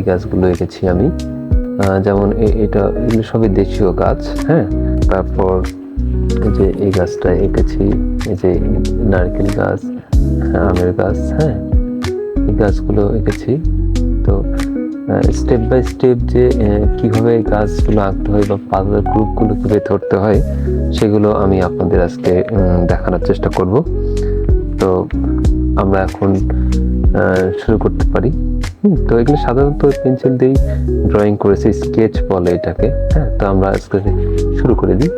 গাছগুলো এঁকেছি আমি। যেমন এগুলো সবই দেশীয় গাছ। হ্যাঁ, তারপর এই যে এই গাছটা এঁকেছি, এই যে নারকেল গাছ, আমের গাছ। হ্যাঁ, এই গাছগুলো এঁকেছি। তো স্টেপ বাই স্টেপ যে কিভাবে গাছগুলো আঁকতে হয় বা পাতার গ্রুপগুলো কিভাবে ধরতে হয় সেগুলো আমি আপনাদের আজকে দেখানোর চেষ্টা করব। তো আমরা এখন শুরু করতে পারি। তো এগুলো সাধারণত পেন্সিল দিয়েই ড্রয়িং করেছি, স্কেচ বলে এটাকে। হ্যাঁ, তো আমরা আজকে শুরু করে দিই।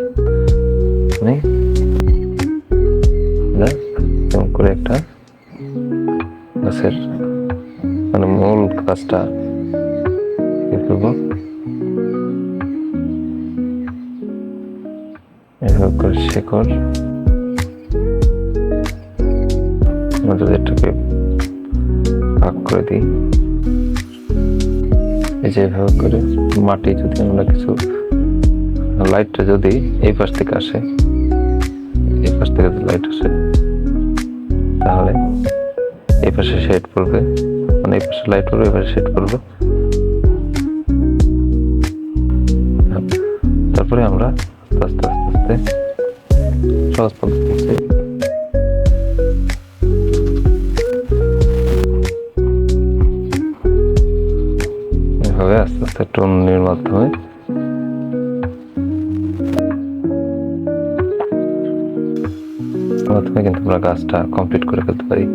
কেমন করে একটা গাছের মানে মূল গাছটা কি করবো, এভাবে করে শেকড় যদি এটাকে ভাগ করে দিই, এই যে এভাবে করে মাটি যদি আমরা কিছু লাইটটা যদি এই পাশ থেকে আসে, এই পাশ থেকে যদি লাইট আসে তাহলে এই পাশে শেড পড়বে, মানে এই পাশে লাইট পড়বে, এই পাশে শেড পড়বে। তারপরে আমরা আস্তে আস্তে আস্তে সহজ পদ্ধতি এভাবে আস্তে আস্তে টুনির মাধ্যমে কিন্তু আমরা গাছটা কমপ্লিট করে ফেলতে পারি।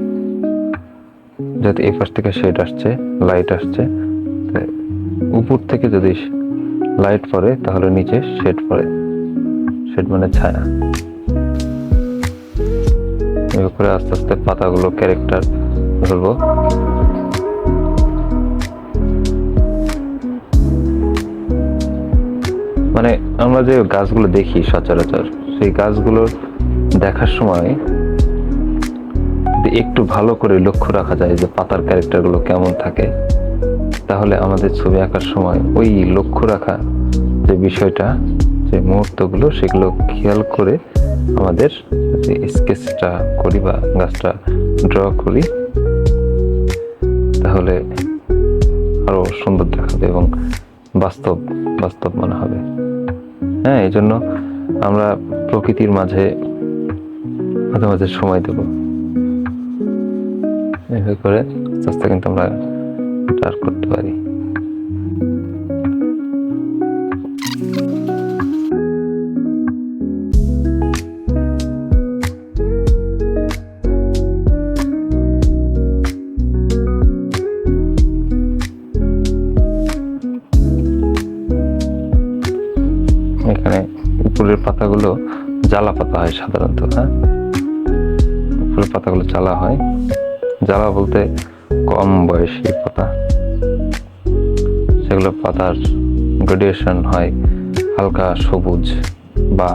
যাতে এই পাশ থেকে শেড আসছে, লাইট আসছে, উপর থেকে যদি লাইট পড়ে তাহলে নিচে শেড পড়ে, শেড মানে ছায়া। এভাবে করে আস্তে আস্তে পাতাগুলো ক্যারেক্টার ধরবো। মানে আমরা যে গাছগুলো দেখি সচরাচর, সেই গাছগুলোর দেখার সময় একটু ভালো করে লক্ষ্য রাখা যায় যে পাতার ক্যারেক্টার গুলো কেমন থাকে, তাহলে আমাদের ছবি আঁকার সময় ওই লক্ষ্য রাখা যে বিষয়টা, যে মুহূর্তগুলো, সেগুলো খেয়াল করে আমাদের যে স্কেচটা করি বা গাছটা ড্র করি তাহলে আরো সুন্দর দেখাবে এবং বাস্তব বাস্তব মনে হবে। হ্যাঁ, এই জন্য আমরা প্রকৃতির মাঝে মাঝে মাঝে সময় দেব। এভাবে করে আস্তে আস্তে কিন্তু আমরা ডার্ক করতে পারি। এখানে উপরের পাতাগুলো জ্বালা পাতা হয় সাধারণত। হ্যাঁ, উপরের পাতাগুলো জ্বালা হয়। জ্বালা বলতে কম বয়সী পাতা, সেগুলো পাতার গ্রেডুয়েশন হয় হালকা সবুজ বা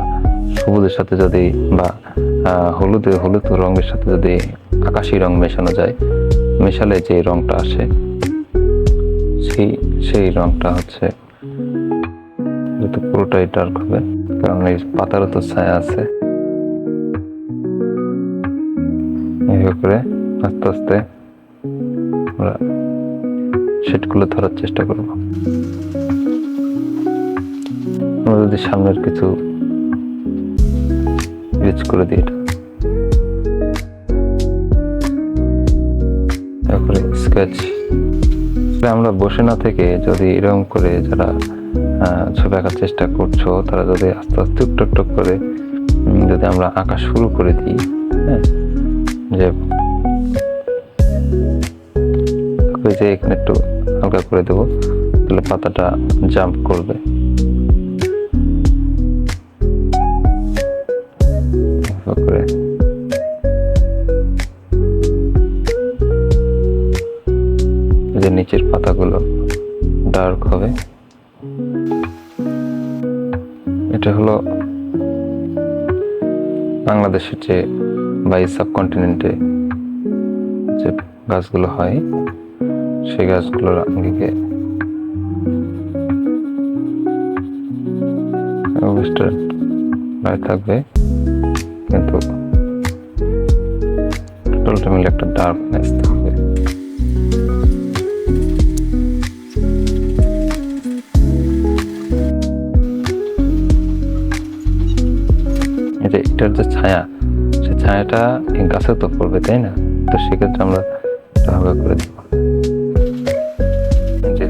সবুজের সাথে যদি বা হলুদ রঙের সাথে যদি আকাশি রং মেশানো যায়, মেশালে যে রংটা আসে সেই রংটা হচ্ছে পুরোটাই ডার্ক হবে, কারণ এই পাতারও তো ছায়া আছে। এইভাবে করে আস্তে আস্তে আমরা শেডগুলো ধরার চেষ্টা করব। আমরা যদি সামনের কিছু ইউজ করে দিই, তারপরে স্কেচ আমরা বসে না থেকে যদি এরকম করে যারা ছবি আঁকার চেষ্টা করছো, তারা যদি আস্তে আস্তে টুকটুক করে যদি আমরা আঁকা শুরু করে দিই, হ্যাঁ, যে এখানে একটু হালকা করে দেবো, তাহলে পাতাটা জাম্প করবে। যে নিচের পাতাগুলো ডার্ক হবে। এটা হলো বাংলাদেশের যে বা সাবকন্টিনেন্টে যে গাছগুলো হয়, সেই গাছগুলোর আঙ্গিকে থাকবে, কিন্তু টোটালটা মিলে একটা ডার্কনেস থাকবে। ছায়া, সেই ছায়াটা এই গাছে তো পড়বে, তাই না? তো সেক্ষেত্রে আমরা একটু হালকা করে দেবো, যে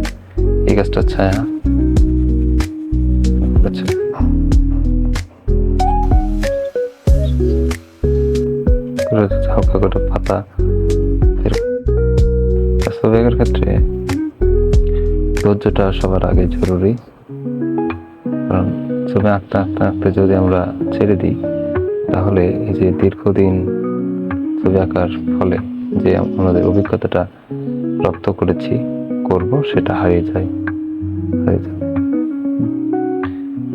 এই গাছটার ছায়া। আচ্ছা, হালকা করে পাতা। ছবি আঁকার ক্ষেত্রে ধৈর্যটা সবার আগে জরুরি, কারণ ছবি আঁকতে আঁকতে আঁকতে যদি আমরা ছেড়ে দিই, তাহলে এই যে দীর্ঘদিন ছবি আঁকার ফলে যে আমাদের অভিজ্ঞতাটা রপ্ত করব সেটা হারিয়ে যায়।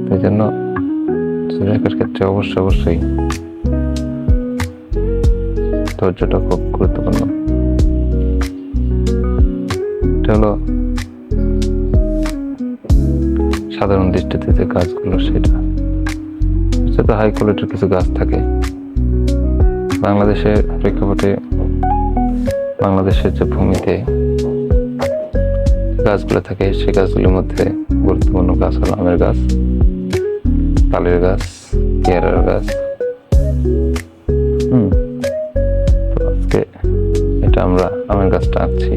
তাই জন্য ছবি আঁকার ক্ষেত্রে অবশ্যই ধৈর্যটা খুব গুরুত্বপূর্ণ। এটা হলো সাধারণ দৃষ্টিতে যে গাছগুলো, সেটা হাই কোয়ালিটির কিছু গাছ থাকে বাংলাদেশের প্রেক্ষাপটে। বাংলাদেশের যে ভূমিতে গাছগুলো থাকে, সেই গাছগুলোর মধ্যে গুরুত্বপূর্ণ গাছ হলো আমের গাছ, তালের গাছ, পেয়ারার গাছ। তো আজকে এটা আমরা আমের গাছটা আঁকছি।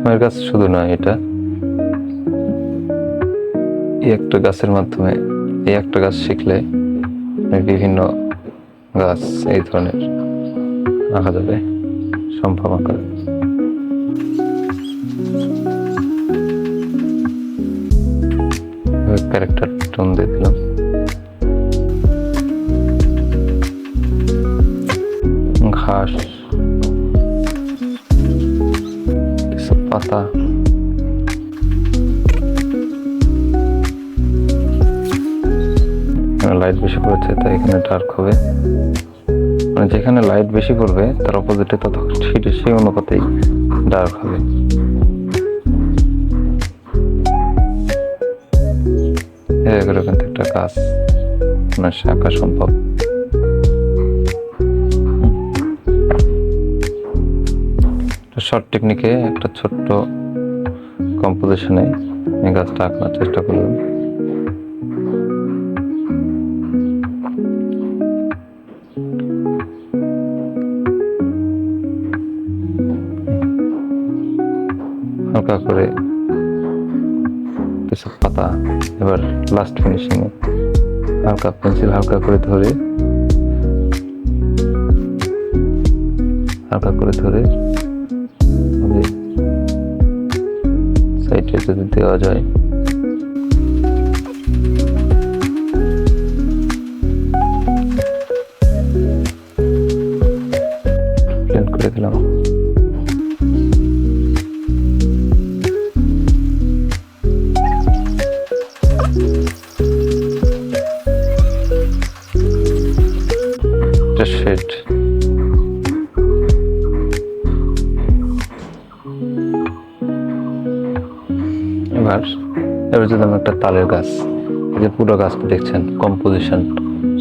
আমের গাছ শুধু নয়, এটা এই একটা গাছের মাধ্যমে, এই একটা গাছ শিখলে বিভিন্ন গাছ এই ধরনের আঁকা যাবে, সম্ভব আঁকা। ক্যারেক্টার টোন দিয়ে দিলাম। ঘাস, কিছু পাতা, লাইট বেশি পড়েছে তাই এখানে ডার্ক হবে, মানে যেখানে লাইট বেশি পড়বে তার অপোজিটে তত সেই অনুপাতেই ডার্ক হবে। এগুলো কিন্তু একটা গাছ আঁকা সম্ভব। শর্ট টেকনিকে একটা ছোট্ট কম্পোজিশনে এই গাছটা আঁকার চেষ্টা করলাম। হালকা করে কিছু পাতা। এবার লাস্ট ফিনিশিং এ হালকা পেন্সিল হালকা করে ধরে সাইডে যদি দেওয়া যায়, প্লেন করে দিলাম। শেড এবার যদি আমরা একটা তালের গাছ, এই যে পুরো গাছটা দেখছেন কম্পোজিশন,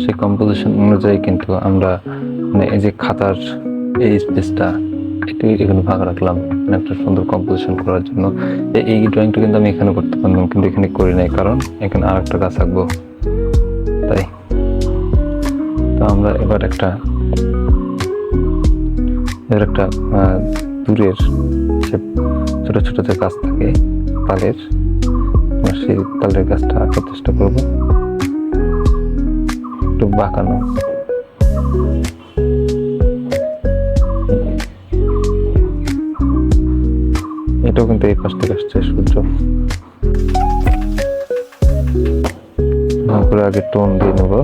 সেই কম্পোজিশন অনুযায়ী কিন্তু আমরা মানে এই যে খাতার এই স্পেসটা এখানে ভাগ রাখলাম, মানে একটা সুন্দর কম্পোজিশন করার জন্য। এই ড্রয়িংটা কিন্তু আমি এখানে করতে পারলাম, কিন্তু এখানে করি নাই, কারণ এখানে আর একটা গাছ আঁকবো। তাই তো আমরা এবার একটা দূরের যে ছোট ছোট যে গাছ থাকে তালের, সেই তালের গাছটা আঁকার চেষ্টা করব, একটু বাঁকানো। এটাও কিন্তু এই পাশ থেকে আসছে সূর্য। করে আগে টোন দিয়ে নেব।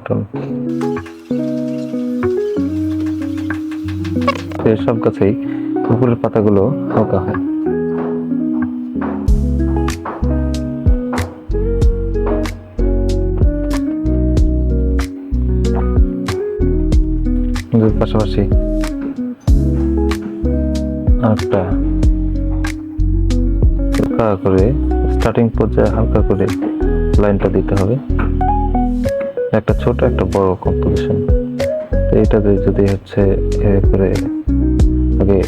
টোন সব গাছেই উপরের পাতাগুলো হালকা হয়। পাশাপাশি একটা হালকা করে স্টার্টিং পর্যায়ে হালকা করে লাইনটা দিতে হবে, একটা ছোট একটা বড় কম্পোজিশন। তো এইটাতে যদি হচ্ছে এভাবে করে আগে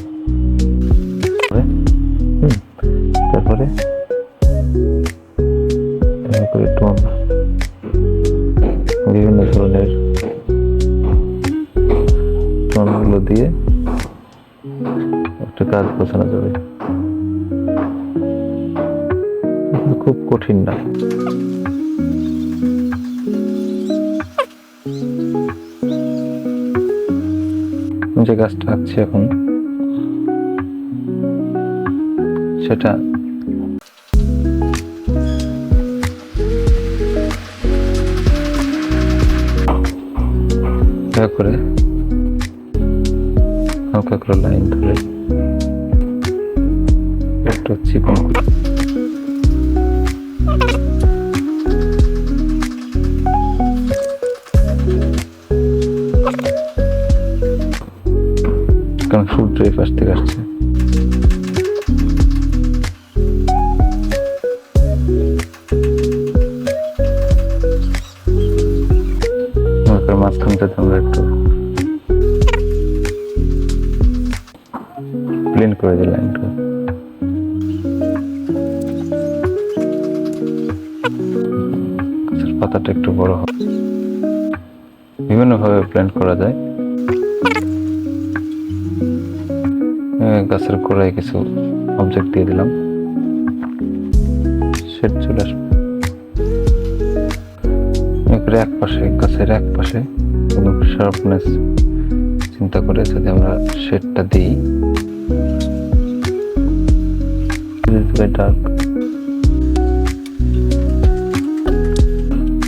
তারপরে এভাবে করে টোন বিভিন্ন ধরনের টোনগুলো দিয়ে একটা কাজ বোঝানো যাবে। খুব কঠিন না। যে গাছটা আঁকছি এখন সেটা দয়া করে হালকা করে লাইন ধরে একটু চিকন করে কারণ সূর্য এই পাশ থেকে আসছে। মাঝখানটাতে আমরা একটু প্লেন করে দিই লাইনটা। পাতাটা একটু বড় হবে, বিভিন্ন ভাবে প্লেন করা যায়। গাছের গোড়ায় কিছু অবজেক্ট দিয়ে দিলাম, শেড চলে আসবে। এক পাশে গাছের এক পাশে শার্পনেস চিন্তা করে যদি আমরা শেডটা দিই, ডার্ক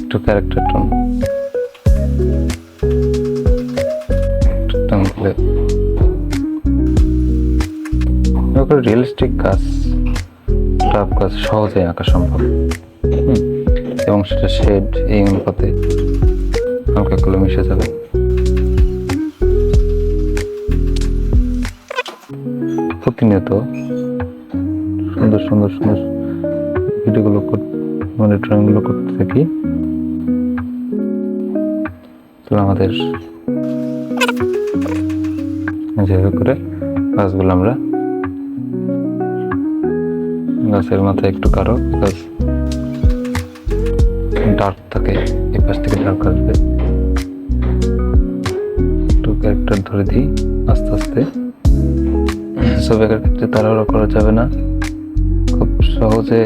একটু ক্যারেক্টার টোন দিলে রিয়েলিস্টিক গাছ, টাফ গাছ সহজে আঁকা সম্ভব। এবং সেটা শেড এই অনুপাতে হালকা করে মিশে যাবে। প্রতিনিয়ত সুন্দর সুন্দর সুন্দর ভিডিওগুলো মানে ড্রয়িংগুলো করতে থাকি, আমাদের যেভাবে করে গাছগুলো আমরা গাছের মাথায় একটু কারো গাছ ডার্ক থাকে, এই পাশ থেকে ডার্ক আসবে, একটু ক্যারেক্টার ধরে দিই আস্তে আস্তে। ছবি আঁকার ক্ষেত্রে তাড়াহুড়ো করা যাবে না, খুব সহজে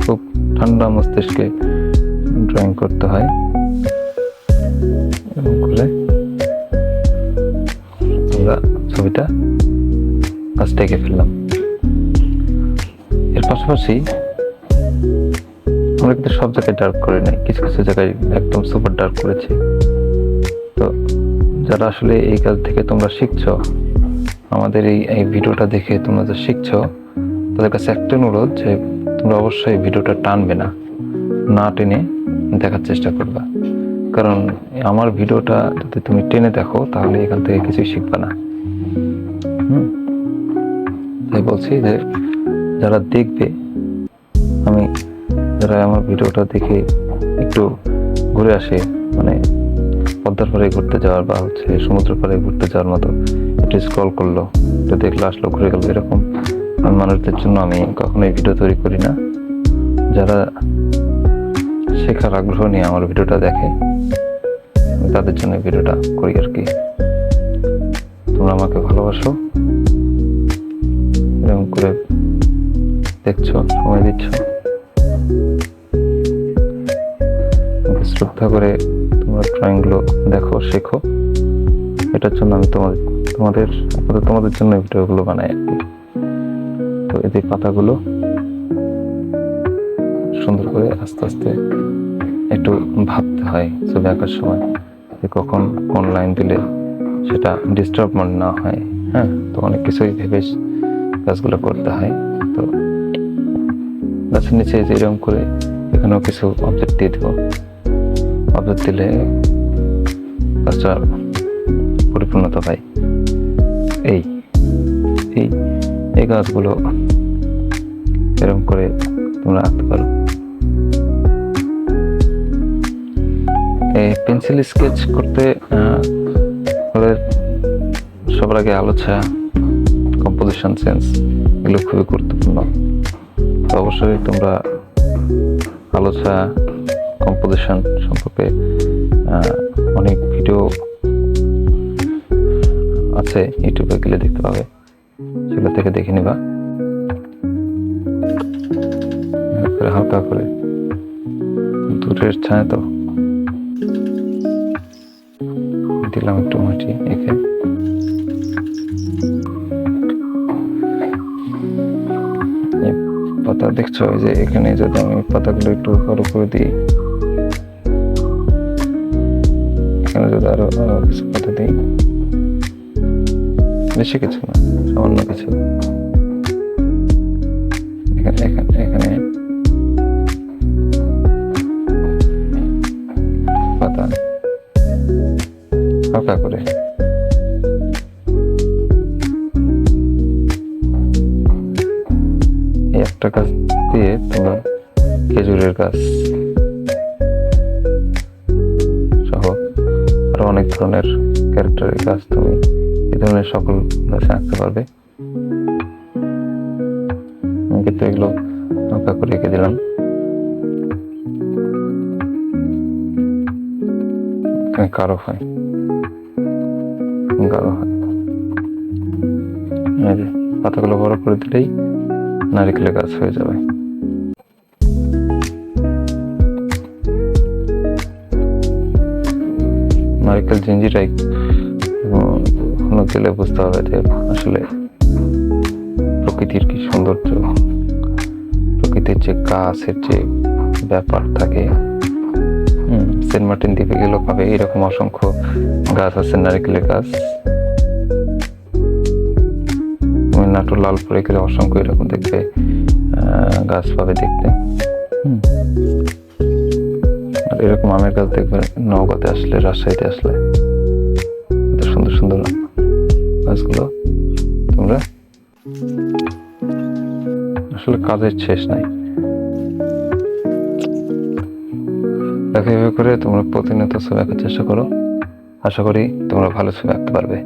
খুব ঠান্ডা মস্তিষ্কে ড্রয়িং করতে হয়। এবং করে আমরা ছবিটা গাছটা এঁকে ফেললাম। এর পাশাপাশি আমরা কিন্তু সব জায়গায় ডার্ক করে নাই, কিছু কিছু জায়গায় একদম সুপার ডার্ক করেছি। তো যারা আসলে এই কাজ থেকে তোমরা শিখছো, আমাদের এই ভিডিওটা দেখে তোমরা যে শিখছো, তাদের কাছে একটা অনুরোধ যে তোমরা অবশ্যই ভিডিওটা টানবে না, না টেনে দেখার চেষ্টা করবা। কারণ আমার ভিডিওটা যদি তুমি টেনে দেখো তাহলে এখান থেকে কিছুই শিখবে না। তাই বলছি যে যারা দেখবে, আমি যারা আমার ভিডিওটা দেখে একটু ঘুরে আসে, মানে পদ্মার পাড়ে ঘুরতে যাওয়ার বা হচ্ছে সমুদ্র পাড়ে ঘুরতে যাওয়ার মতো একটু স্ক্রল করলো, একটু দেখলো, আসলো, ঘুরে গেল, এরকম মানুষদের জন্য আমি কখনোই ভিডিও তৈরি করি না। যারা শেখার আগ্রহ নিয়ে আমার ভিডিওটা দেখে, তাদের জন্য ভিডিওটা করি আর কি। তোমরা আমাকে ভালোবাসো, এরকম করে দেখছো, সময় দিচ্ছ, শ্রদ্ধা করে তোমরা ড্রয়িংগুলো দেখো, শেখো। এটার জন্য আমি তোমাদের জন্য ভিডিওগুলো বানাই আর কি। তো এই যে পাতাগুলো সুন্দর করে আস্তে আস্তে একটু ভাবতে হয় ছবি আঁকার সময়, যে কখন কোন লাইন দিলে সেটা ডিস্টার্ব না হয়। হ্যাঁ, তো অনেক কিছুই ভেবে কাজগুলো করতে হয়। তো গাছের নিচে যে এরকম করে এখানেও কিছু অবজেক্ট দিয়ে দেবো, অবজেক্ট দিলে কাজটা পরিপূর্ণতা পায়। এই গাছগুলো এরকম করে তোমরা আঁকতে পারো। এই পেন্সিল স্কেচ করতে হলে সবার আগে আলোচনা, কম্পোজিশন সেন্স এগুলো খুবই গুরুত্বপূর্ণ। তো অবশ্যই তোমরা আলোচনা, কম্পোজিশন সম্পর্কে অনেক ভিডিও আছে, ইউটিউবে গেলে দেখতে পাবে, সেগুলো থেকে দেখে নিবা। হালকা করে দূরের ছায়া তো দিলাম একটু মাটি এঁকে। পাতা দেখছো, এই যে এখানে যদি আমি পাতাগুলো একটু বড় করে দিই, এখানে যদি আরো কিছু পাতা দিই, বেশি কিছু না, সামান্য কিছু, এখানে পাতা হালকা করে এই একটা গাছ দিয়ে তোমরা খেজুরের গাছ সহ আরো অনেক ধরনের ক্যারেক্টারের গাছ তুমি এই ধরনের সকল গাছ আঁকতে পারবে। কিন্তু এগুলো হালকা করে এঁকে দিলাম। গাঢ় হয়, গাঢ় হয়। এই যে পাতাগুলো বড় করে দিলেই নারকেলের গাছ হয়ে যাবে। নারকেল জিঞ্জিরাই কোনো গেলে বুঝতে হবে যে আসলে প্রকৃতির কি সৌন্দর্য, প্রকৃতির যে গাছের যে ব্যাপার থাকে। সেন্ট মার্টিন দ্বীপে গেলেও পাবে এরকম অসংখ্য গাছ আছে, নারকেলের গাছ। তুমি নাটোর লালপুরে গেলে অসংখ্য এরকম দেখবে গাছ পাবে দেখতে। আর এরকম আমের গাছ দেখবে নওগাঁতে আসলে, রাজশাহীতে আসলে, এত সুন্দর সুন্দর গাছগুলো। তোমরা আসলে কাজের শেষ নাই। দেখো, এভাবে করে তোমরা প্রতিনিয়ত ছবি আঁকার চেষ্টা করো। আশা করি তোমরা ভালো ছবি আঁকতে পারবে।